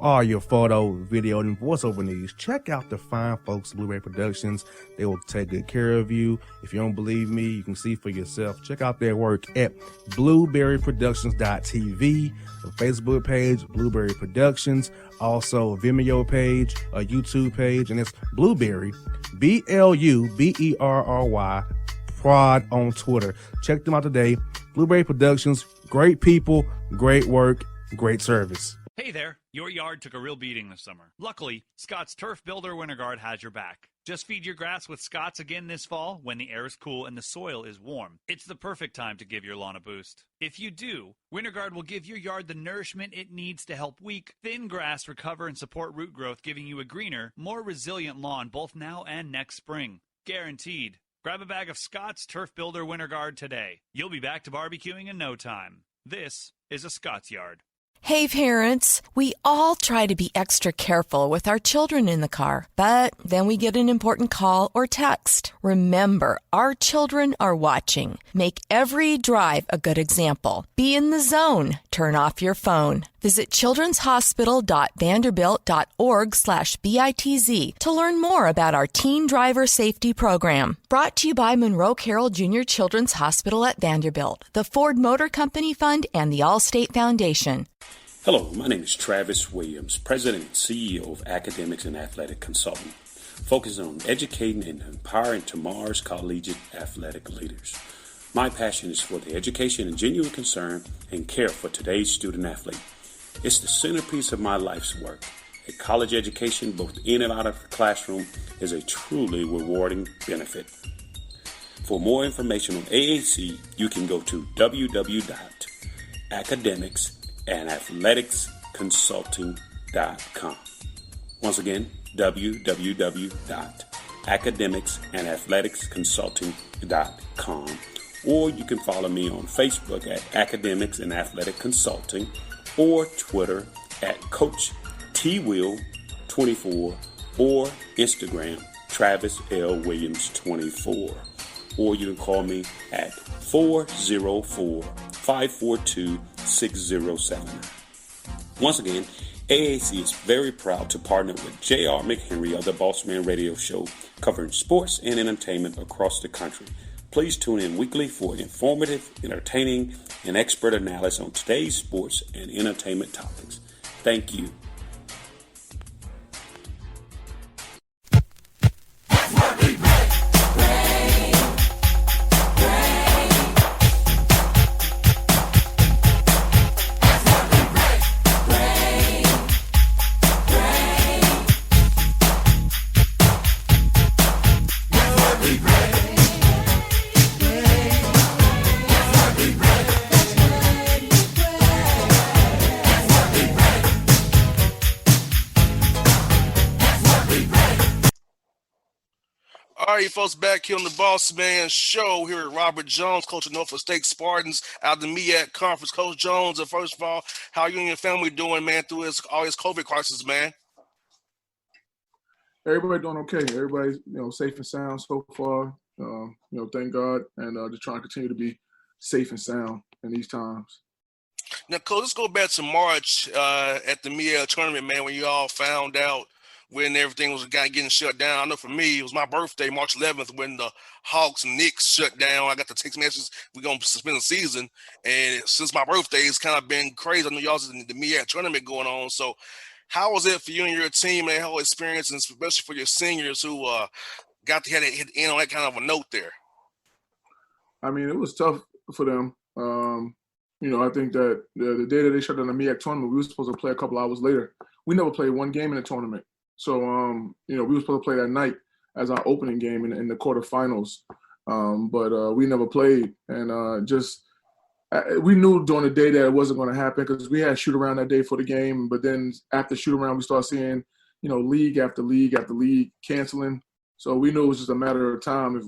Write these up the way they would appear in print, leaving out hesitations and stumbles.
For all your photo, video, and voiceover needs, check out the fine folks at Blueberry Productions. They will take good care of you. If you don't believe me, you can see for yourself. Check out their work at blueberryproductions.tv, the Facebook page, Blueberry Productions, also a Vimeo page, a YouTube page, and it's Blueberry, BLUBERRY, Prod on Twitter. Check them out today. Blueberry Productions, great people, great work, great service. Hey there, your yard took a real beating this summer. Luckily, Scott's Turf Builder Winter Guard has your back. Just feed your grass with Scott's again this fall when the air is cool and the soil is warm. It's the perfect time to give your lawn a boost. If you do, Winter Guard will give your yard the nourishment it needs to help weak, thin grass recover and support root growth, giving you a greener, more resilient lawn both now and next spring. Guaranteed. Grab a bag of Scott's Turf Builder Winter Guard today. You'll be back to barbecuing in no time. This is a Scott's Yard. Hey parents, we all try to be extra careful with our children in the car, but then we get an important call or text. Remember, our children are watching. Make every drive a good example. Be in the zone. Turn off your phone. Visit childrenshospital.vanderbilt.org/BITZ to learn more about our Teen Driver Safety Program. Brought to you by Monroe Carroll Jr. Children's Hospital at Vanderbilt, the Ford Motor Company Fund, and the Allstate Foundation. Hello, my name is Travis Williams, President and CEO of Academics and Athletic Consulting, focusing on educating and empowering tomorrow's collegiate athletic leaders. My passion is for the education and genuine concern and care for today's student athlete. It's the centerpiece of my life's work. A college education, both in and out of the classroom, is a truly rewarding benefit. For more information on AAC, you can go to www.academicsandathleticsconsulting.com. Once again, www.academicsandathleticsconsulting.com. Or you can follow me on Facebook at Academics and Athletic Consulting, or Twitter at Coach TWill24, or Instagram Travis L. Williams 24. Or you can call me at 404-542-6079. Once again, AAC is very proud to partner with J.R. McHenry of the Bossman Radio Show, covering sports and entertainment across the country. Please tune in weekly for informative, entertaining, and expert analysis on today's sports and entertainment topics. Thank you. All right, folks, back here on the Bossman Show here at Robert Jones, coach of Norfolk State Spartans out of the MEAC Conference. Coach Jones, first of all, how you and your family doing, man, through all this COVID crisis, man? Everybody doing okay. Everybody's, safe and sound so far. Thank God, and just trying to continue to be safe and sound in these times. Now, Coach, let's go back to March at the MEAC tournament, man, when you all found out when everything was getting shut down. I know for me, it was my birthday, March 11th, when the Hawks and Knicks shut down. I got the text message, we're going to suspend the season. And since my birthday, it's kind of been crazy. I know y'all in the MEAC tournament going on. So how was it for you and your team, and whole experience, and especially for your seniors who got to hit in on that kind of a note there? I mean, it was tough for them. I think that the day that they shut down the MEAC tournament, we were supposed to play a couple hours later. We never played one game in the tournament. So, we were supposed to play that night as our opening game in the quarterfinals. But we never played. And we knew during the day that it wasn't going to happen because we had shoot around that day for the game. But then after shoot around, we started seeing, league after league after league canceling. So we knew it was just a matter of time if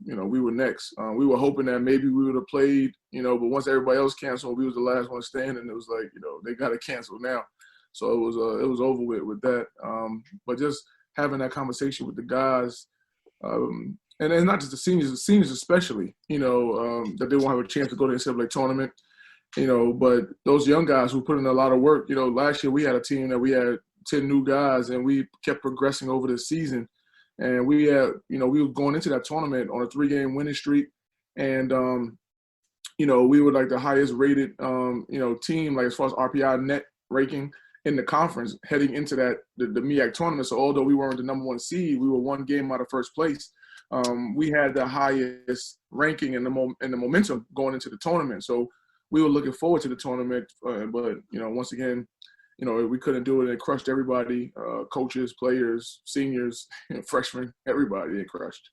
we were next. We were hoping that maybe we would have played, but once everybody else canceled, we was the last one standing. And it was like, they got to cancel now. So it was over with that. But just having that conversation with the guys, and not just the seniors especially, that they won't have a chance to go to the NCAA tournament. But those young guys who put in a lot of work, last year we had a team that we had 10 new guys, and we kept progressing over the season. And we had, we were going into that tournament on a 3-game winning streak. And, we were like the highest rated, team, like as far as RPI net ranking in the conference heading into the MEAC tournament. So although we weren't the number 1 seed, we were 1 game out of first place. We had the highest ranking and the momentum going into the tournament. So we were looking forward to the tournament, but once again, we couldn't do it, and it crushed everybody, coaches, players, seniors, freshmen, everybody, it crushed.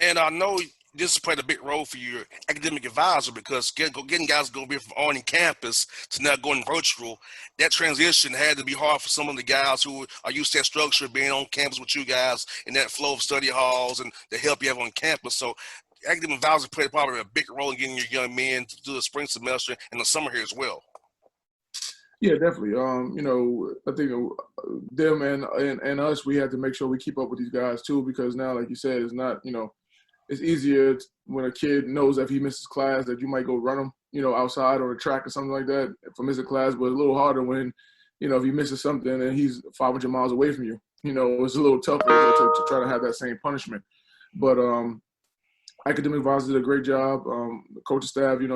And I know this played a big role for your academic advisor, because getting guys going to be from on campus to now going virtual, that transition had to be hard for some of the guys who are used to that structure, being on campus with you guys in that flow of study halls and the help you have on campus. So academic advisor played probably a big role in getting your young men to do the spring semester and the summer here as well. Yeah, definitely. I think them and us, we had to make sure we keep up with these guys too, because now, like you said, it's not, it's easier when a kid knows that if he misses class that you might go run him, outside on a track or something like that for missing class, but it's a little harder when, if he misses something and he's 500 miles away from you. It's a little tougher to try to have that same punishment. But academic advisors did a great job. The coaching staff, did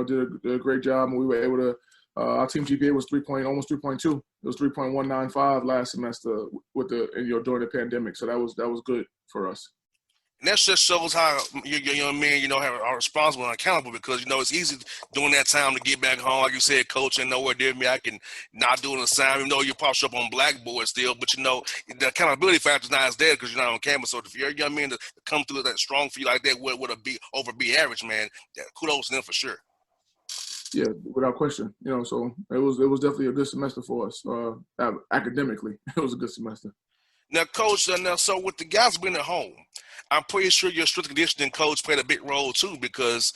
a great job, and we were able to. Our team GPA was almost 3.2. It was 3.195 last semester with during the pandemic. So that was good for us. And that just shows how your young men, are responsible and accountable, because, it's easy during that time to get back home, like you said, coach, and nowhere near me. I can not do an assignment, even though you probably show up on Blackboard still, but, the accountability factor is not as there because you're not on campus. So if you're a young man to come through that strong for you like that with a average, man, kudos to them for sure. Yeah, without question. So it was definitely a good semester for us. Academically, it was a good semester. Now, Coach, so with the guys being at home, I'm pretty sure your strength and conditioning coach played a big role too, because,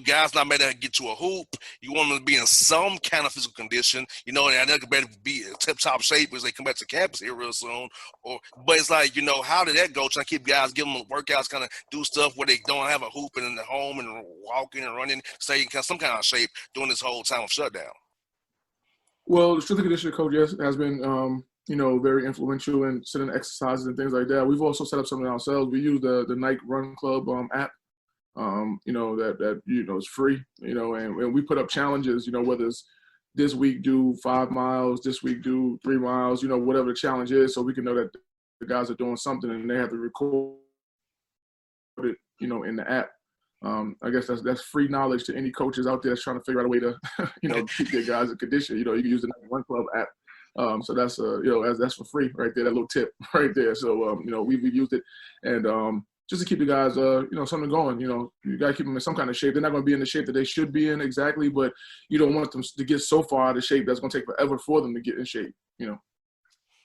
guys not made to get to a hoop. You want them to be in some kind of physical condition, and they're better be in tip-top shape as they come back to campus here real soon. But it's like, how did that go? Trying to keep guys, give them workouts, kind of do stuff where they don't have a hoop and in the home and walking and running, stay in some kind of shape during this whole time of shutdown. Well, the strength and conditioning coach has been very influential in setting exercises and things like that. We've also set up something ourselves. We use the Nike Run Club app, that is free, and we put up challenges, whether it's this week do 5 miles, this week do 3 miles, whatever the challenge is, so we can know that the guys are doing something and they have to record it, in the app. I guess that's free knowledge to any coaches out there that's trying to figure out a way to, keep their guys in condition. You can use the Nike Run Club app. So that's that's for free right there, that little tip right there. So we've used it, and just to keep the guys something going. You got to keep them in some kind of shape. They're not going to be in the shape that they should be in exactly, but you don't want them to get so far out of shape that's going to take forever for them to get in shape.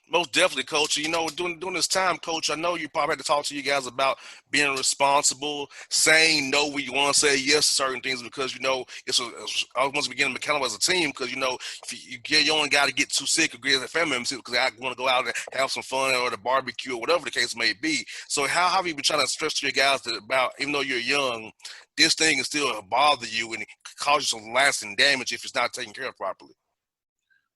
Most definitely, Coach. During this time, Coach, I know you probably had to talk to you guys about being responsible, saying no when you want to say yes to certain things, because, I was once to begin accountable as a team, because, if you only got to get too sick or get a family member because I want to go out and have some fun or the barbecue or whatever the case may be. So how have you been trying to stress to your guys that about, even though you're young, this thing can still bother you and cause you some lasting damage if it's not taken care of properly?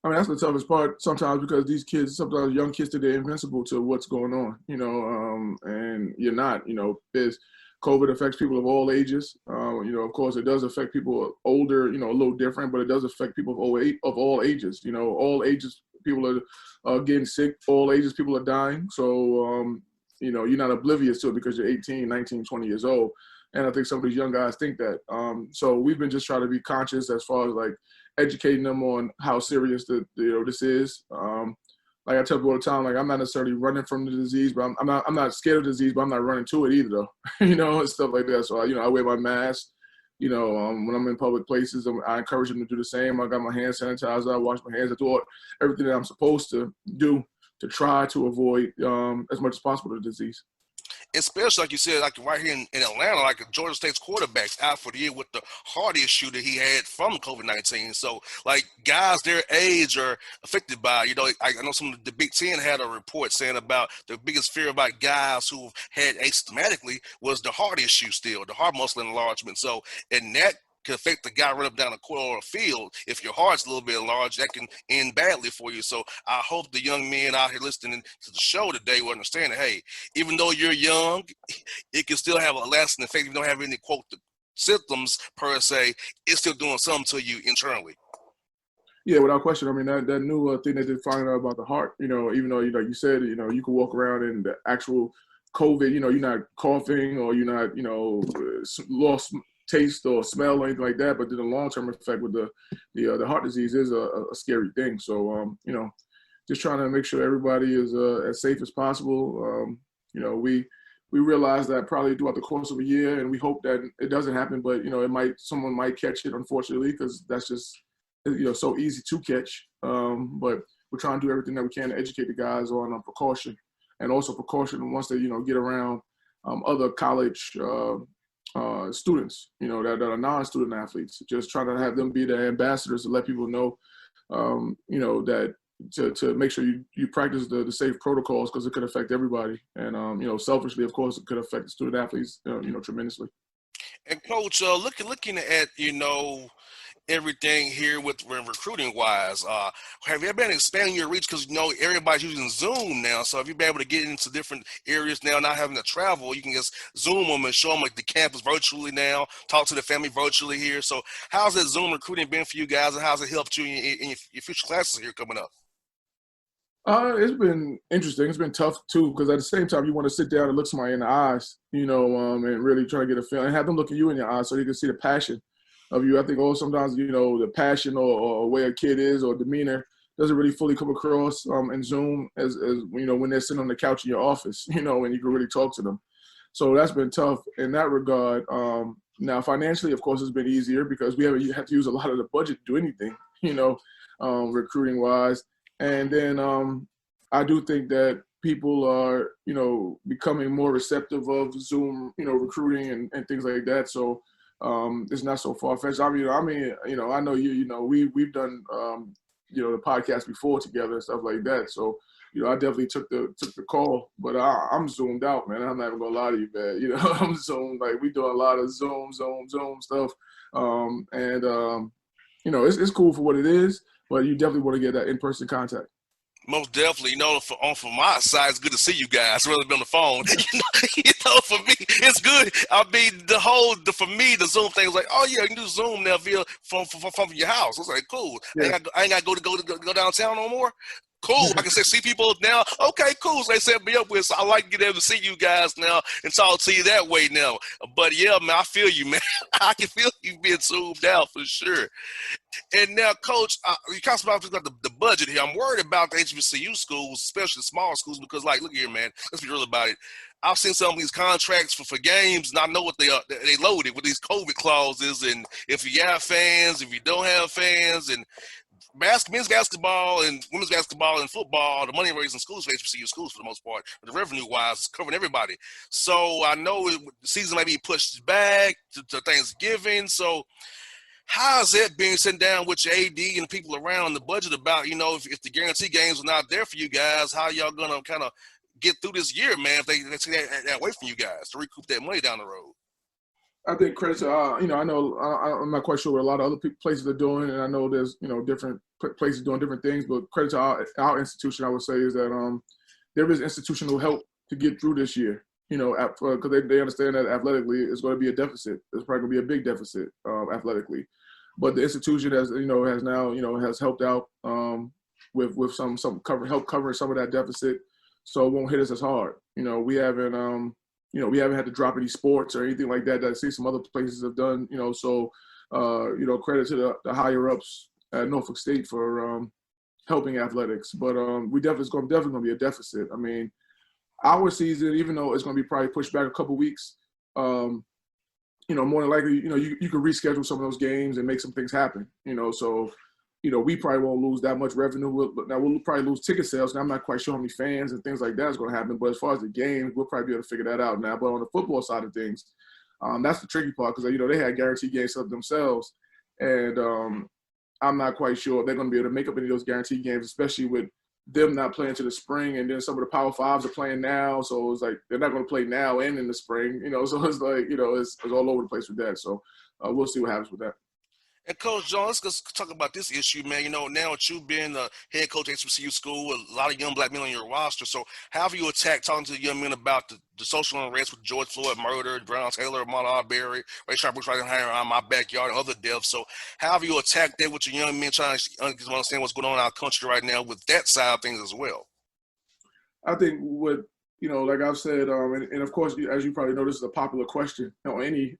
I mean, that's the toughest part sometimes, because these kids, sometimes young kids, they're invincible to what's going on, and you're not, COVID affects people of all ages. Of course, it does affect people older, a little different, but it does affect people of all ages. All ages, people are getting sick. All ages, people are dying. So, you're not oblivious to it because you're 18, 19, 20 years old. And I think some of these young guys think that. So we've been just trying to be conscious as far as, like, educating them on how serious this is. Like I tell people all the time, like, I'm not necessarily running from the disease, but I'm not scared of the disease, but I'm not running to it either, though. And stuff like that. So I wear my mask. When I'm in public places, I encourage them to do the same. I got my hand sanitizer. I wash my hands. I do everything that I'm supposed to do to try to avoid as much as possible the disease. Especially, like you said, like right here in Atlanta, like Georgia State's quarterback's out for the year with the heart issue that he had from COVID-19. So, like, guys their age are affected by it. I know some of the Big Ten had a report saying about the biggest fear about guys who had asymptomatically was the heart issue still, the heart muscle enlargement. So, in that can affect the guy running up down the court or a field. If your heart's a little bit large, that can end badly for you. So I hope the young men out here listening to the show today will understand that, hey, even though you're young, it can still have a lasting effect. If you don't have any, quote, symptoms per se, it's still doing something to you internally. Yeah, without question. I mean, that new thing that they find out about the heart, even though, like you said, you can walk around in the actual COVID, you're not coughing or you're not, lost taste or smell or anything like that. But then the long-term effect with the heart disease is a scary thing. So, just trying to make sure everybody is as safe as possible. We realize that probably throughout the course of a year, and we hope that it doesn't happen, but, someone might catch it, unfortunately, because that's just, so easy to catch. But we're trying to do everything that we can to educate the guys on precaution, and also precaution once they, get around other college students, that are non-student athletes. Just trying to have them be the ambassadors to let people know, that to make sure you practice the safe protocols, because it could affect everybody. And, selfishly, of course, it could affect the student athletes, tremendously. And Coach, looking at, everything here with recruiting wise, have you been expanding your reach? Because everybody's using Zoom now, so have you been able to get into different areas now, not having to travel? You can just Zoom them and show them like the campus virtually now, talk to the family virtually here. So how's that Zoom recruiting been for you guys, and how's it helped you in your future classes here coming up? It's been interesting. It's been tough too, because at the same time you want to sit down and look somebody in the eyes, and really try to get a feel and have them look at you in your eyes so you can see the passion of you. I think sometimes, the passion or way a kid is or demeanor doesn't really fully come across in Zoom as when they're sitting on the couch in your office, and you can really talk to them. So that's been tough in that regard. Now, financially, of course, it's been easier because we haven't had to use a lot of the budget to do anything, recruiting-wise. And then I do think that people are, becoming more receptive of Zoom, recruiting and things like that. So it's not so far-fetched. I know we've done, the podcast before together and stuff like that. So, I definitely took the call, but I'm zoomed out, man. I'm not even gonna lie to you, man. I'm zoomed. Like, we do a lot of Zoom stuff. It's cool for what it is, but you definitely want to get that in-person contact. Most definitely, from my side, it's good to see you guys rather than on the phone. For me, it's good. I mean, for me, the Zoom thing was like, oh yeah, you can do Zoom now via from your house. I was like, cool. Yeah. I ain't got to go downtown no more. Cool. I can see people now. Okay, cool. So they set me up with. So I like to get able to see you guys now and talk to you that way now. But yeah, man, I feel you, man. I can feel you being zoomed out for sure. And now, Coach, you talked about the budget here. I'm worried about the HBCU schools, especially smaller schools, because, like, look here, man. Let's be real about it. I've seen some of these contracts for games, and I know what they are. They loaded with these COVID clauses, and if you have fans, if you don't have fans, and men's basketball and women's basketball and football, the money raising schools for HBCU schools for the most part, the revenue-wise, covering everybody. So I know the season might be pushed back to Thanksgiving. So how is that being sent down with your AD and people around the budget about, if the guarantee games are not there for you guys, how y'all going to kind of get through this year, man, if they take that away from you guys to recoup that money down the road? I think credit to, I know I'm not quite sure what a lot of other places are doing, and I know there's, different places doing different things, but credit to our institution, I would say, is that there is institutional help to get through this year, because they understand that athletically it's going to be a deficit. It's probably going to be a big deficit athletically. But the institution has helped out with some help covering some of that deficit, so it won't hit us as hard. We haven't had to drop any sports or anything like that I see some other places have done. So credit to the higher ups at Norfolk State for helping athletics. But it's definitely going to be a deficit. I mean, our season, even though it's going to be probably pushed back a couple weeks, more than likely, you can reschedule some of those games and make some things happen, so, we probably won't lose that much revenue. We'll probably lose ticket sales, and I'm not quite sure how many fans and things like that is going to happen. But as far as the games, we'll probably be able to figure that out now. But on the football side of things, that's the tricky part because, they had guaranteed games up themselves. And I'm not quite sure if they're going to be able to make up any of those guaranteed games, especially with them not playing to the spring, and then some of the Power Fives are playing now, so it's like they're not going to play now and in the spring, so it's like, it's all over the place with that. So we'll see what happens with that. And Coach John, let's just talk about this issue, man. Now that you've been the head coach at HBCU school, a lot of young black men on your roster. So how have you attacked talking to the young men about the social unrest with George Floyd murder, Brown Taylor, Ahmaud Arbery, Ray Sharp, right around my backyard, and other deaths? So how have you attacked that with your young men trying to understand what's going on in our country right now with that side of things as well? I think what, like I've said, and of course, as you probably know, this is a popular question on any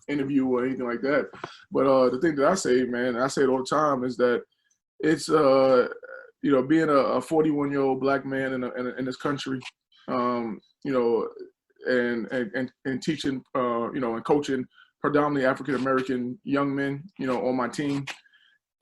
interview or anything like that. But the thing that I say, man, and I say it all the time, is that it's being a 41-year-old black man in this country, and teaching, and coaching predominantly African American young men, on my team.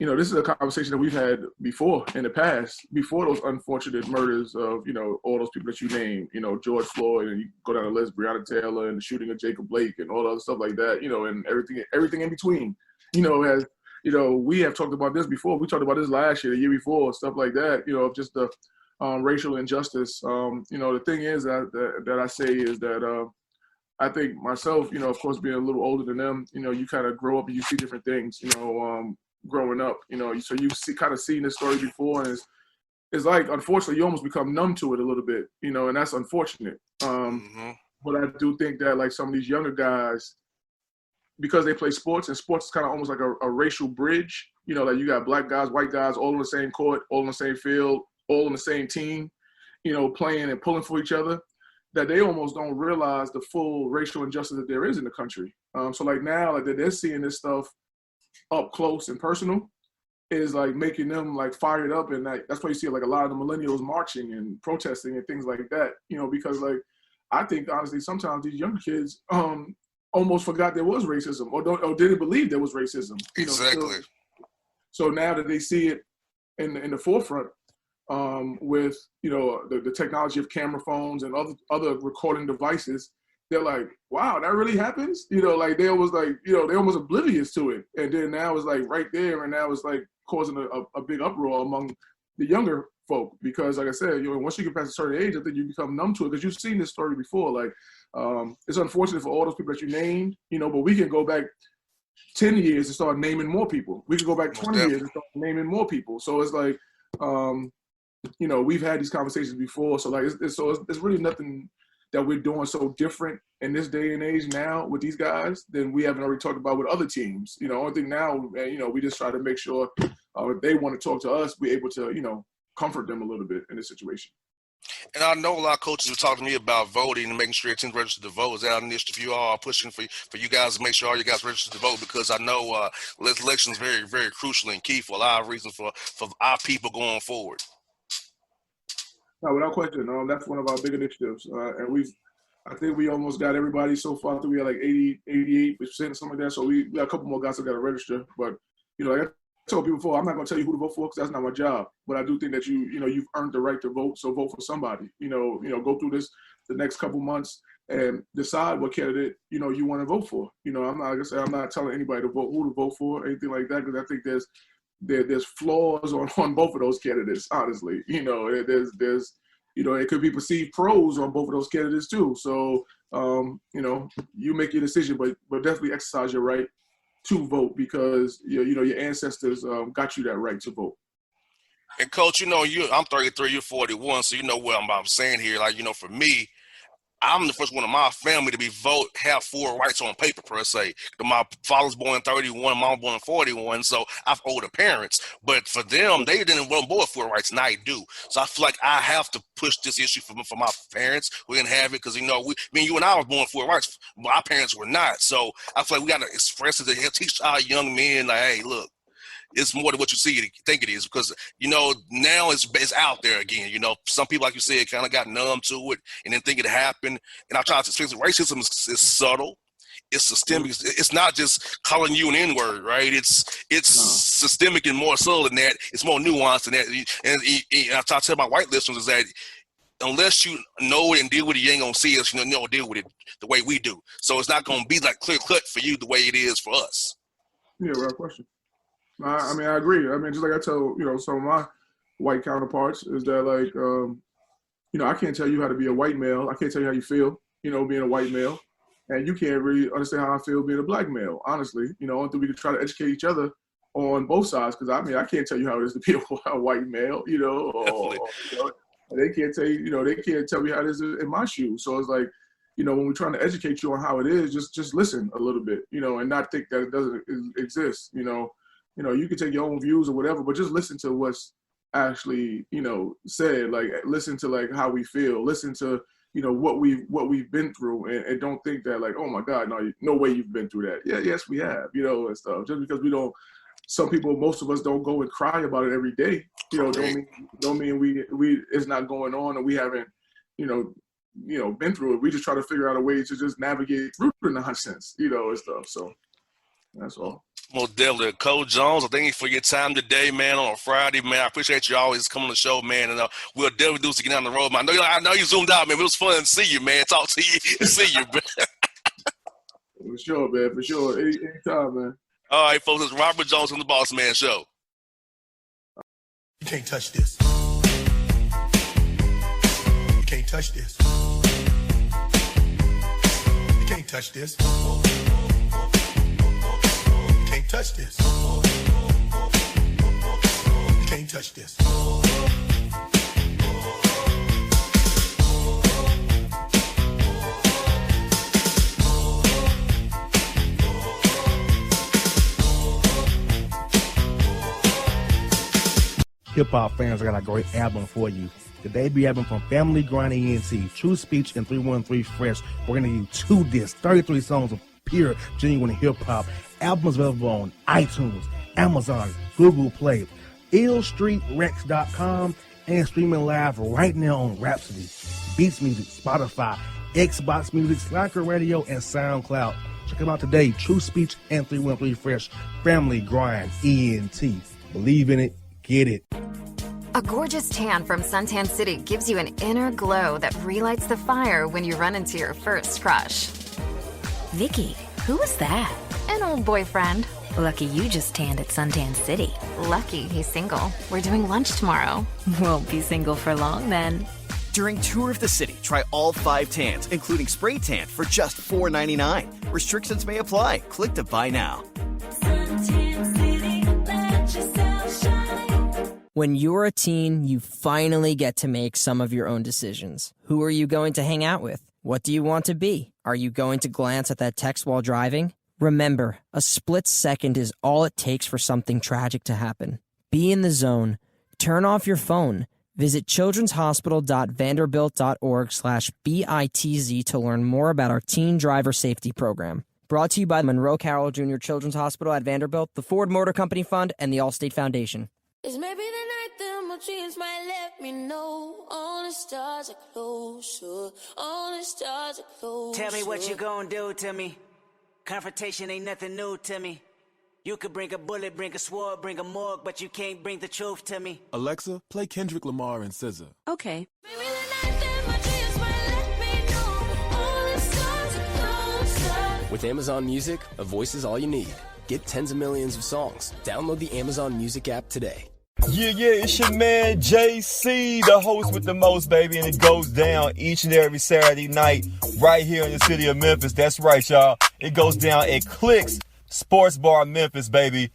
This is a conversation that we've had before in the past, before those unfortunate murders of, all those people that you name, George Floyd, and you go down the list, Breonna Taylor, and the shooting of Jacob Blake, and all the other stuff like that, and everything in between, as, we have talked about this before. We talked about this last year, the year before, stuff like that, of just the racial injustice. The thing is that I say is that I think myself, of course, being a little older than them, you kind of grow up and you see different things, growing up, so you kind of seen this story before, and it's like, unfortunately, you almost become numb to it a little bit, and that's unfortunate. But I do think that, like, some of these younger guys, because they play sports, and sports is kind of almost like a racial bridge, like you got black guys, white guys, all on the same court, all on the same field, all on the same team, playing and pulling for each other, that they almost don't realize the full racial injustice that there is in the country. So like now, like, they're seeing this stuff up close and personal, is like making them like fired up, and that's why you see like a lot of the millennials marching and protesting and things like that, because like I think honestly sometimes these younger kids almost forgot there was racism, or didn't believe there was racism. Exactly. So now that they see it in the forefront, with the technology of camera phones and other recording devices, they're like, wow, that really happens? Like they almost like, they're almost oblivious to it. And then now it's like right there, and now it's like causing a big uproar among the younger folk, because like I said, once you get past a certain age, I think you become numb to it, because you've seen this story before. Like, it's unfortunate for all those people that you named, but we can go back 10 years and start naming more people. We can go back 20 years and start naming more people. So it's like, we've had these conversations before. So like, it's really nothing that we're doing so different in this day and age now with these guys than we haven't already talked about with other teams. Only thing now, we just try to make sure if they want to talk to us, we're able to, comfort them a little bit in this situation. And I know a lot of coaches have talked to me about voting and making sure your team's registered to vote. Is that an initiative you all are pushing for you guys to make sure all you guys registered to vote? Because I know election is very, very crucial and key for a lot of reasons for our people going forward. No, without question. That's one of our big initiatives. And I think we almost got everybody so far. I think we got like 88%, something like that. So we got a couple more guys that got to register. But, like I told people before, I'm not going to tell you who to vote for, because that's not my job. But I do think that you've earned the right to vote. So vote for somebody. Go through the next couple months and decide what candidate, you want to vote for. I'm not, like I said, I'm not telling anybody who to vote for, anything like that, because I think there's flaws on both of those candidates, honestly. There's it could be perceived pros on both of those candidates too. So, you make your decision, but definitely exercise your right to vote, because your ancestors got you that right to vote. And Coach, I'm 33, you're 41, so you know what I'm saying here. Like, for me, I'm the first one in my family to have full rights on paper, per se. My father's born in 31, mom born in 41, so I've older parents. But for them, they didn't want both full rights, and I do. So I feel like I have to push this issue for my parents who didn't have it, because, you and I were born full rights, but our parents were not. So I feel like we got to express it to teach our young men, like, hey, look, it's more than what you think it is, because now it's out there again. Some people, like you said, kind of got numb to it and didn't think it happened. And I try to explain racism is subtle, it's systemic. It's not just calling you an N-word, right? It's systemic and more subtle than that. It's more nuanced than that. And I try to tell my white listeners is that unless you know it and deal with it, you ain't gonna see us. Deal with it the way we do. So it's not gonna be like clear cut for you the way it is for us. Yeah, without question. I agree. Just like I tell, some of white counterparts is that like, I can't tell you how to be a white male. I can't tell you how you feel, being a white male. And you can't really understand how I feel being a black male, honestly. Until we can try to educate each other on both sides. Because, I can't tell you how it is to be a white male, or they can't tell you, they can't tell me how it is in my shoes. So it's like, when we're trying to educate you on how it is, just listen a little bit, and not think that it doesn't exist. You can take your own views or whatever, but just listen to what's actually, said. Like, listen to like how we feel. Listen to, what we've been through, and don't think that like, oh my God, no way you've been through that. Yeah, yes we have, and stuff. Just because most of us don't go and cry about it every day, don't mean we it's not going on and we haven't, been through it. We just try to figure out a way to just navigate through the nonsense, and stuff. So that's all. Most definitely. Coach Jones, I thank you for your time today, man, on a Friday, man. I appreciate you always coming on the show, man. And we'll definitely do this again down the road, man. I know you zoomed out, man. It was fun to see you, man. Talk to you and see you, man. For sure, man. For sure. Anytime, man. All right, folks. It's Robert Jones from the Bossman Show. You can't touch this. You can't touch this. You can't touch this. You can't touch this. You can't touch this. Hip-hop fans, I got a great album for you. The debut album from Family Grind ENT, True Speech and 313 Fresh. We're going to give you 2 discs, 33 songs of pure, genuine hip-hop. Albums available on iTunes, Amazon, Google Play, illstreetrex.com, and streaming live right now on Rhapsody, Beats Music, Spotify, Xbox Music, Slacker Radio, and SoundCloud. Check them out today, True Speech and 313 Fresh, Family Grind ENT. Believe in it, get it. A gorgeous tan from Suntan City gives you an inner glow that relights the fire when you run into your first crush. Vicky, who was that? An old boyfriend. Lucky you just tanned at Suntan City. Lucky he's single. We're doing lunch tomorrow. Won't be single for long then. During Tour of the City, try all 5 tans, including spray tan, for just $4.99. Restrictions may apply. Click to buy now. Suntan City, let yourself shine. When you're a teen, you finally get to make some of your own decisions. Who are you going to hang out with? What do you want to be? Are you going to glance at that text while driving? Remember, a split second is all it takes for something tragic to happen. Be in the zone. Turn off your phone. Visit childrenshospital.vanderbilt.org/BITZ to learn more about our teen driver safety program. Brought to you by the Monroe Carroll Jr. Children's Hospital at Vanderbilt, the Ford Motor Company Fund, and the Allstate Foundation. It's maybe the night that my dreams might let me know. All the stars are closer. All the stars are closer. Tell me what you gonna do to me. Confrontation ain't nothing new to me. You could bring a bullet, bring a sword, bring a morgue, but you can't bring the truth to me. Alexa, play Kendrick Lamar and SZA. Okay. Maybe the night that my dreams might let me know. All the stars are closer. With Amazon Music, a voice is all you need. Get tens of millions of songs. Download the Amazon Music app today. Yeah, it's your man JC, the host with the most, baby, and it goes down each and every Saturday night right here in the city of Memphis. That's right, y'all. It goes down at Clicks Sports Bar Memphis, baby.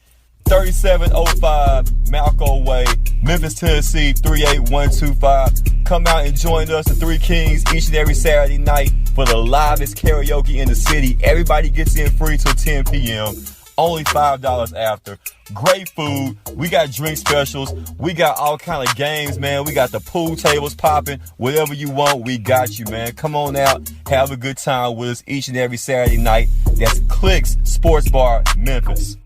3705 Malco Way, Memphis, Tennessee, 38125. Come out and join us, the Three Kings, each and every Saturday night for the livest karaoke in the city. Everybody gets in free till 10 p.m. Only $5 after. Great food. We got drink specials. We got all kind of games, man. We got the pool tables popping. Whatever you want, we got you, man. Come on out. Have a good time with us each and every Saturday night. That's Clicks Sports Bar, Memphis.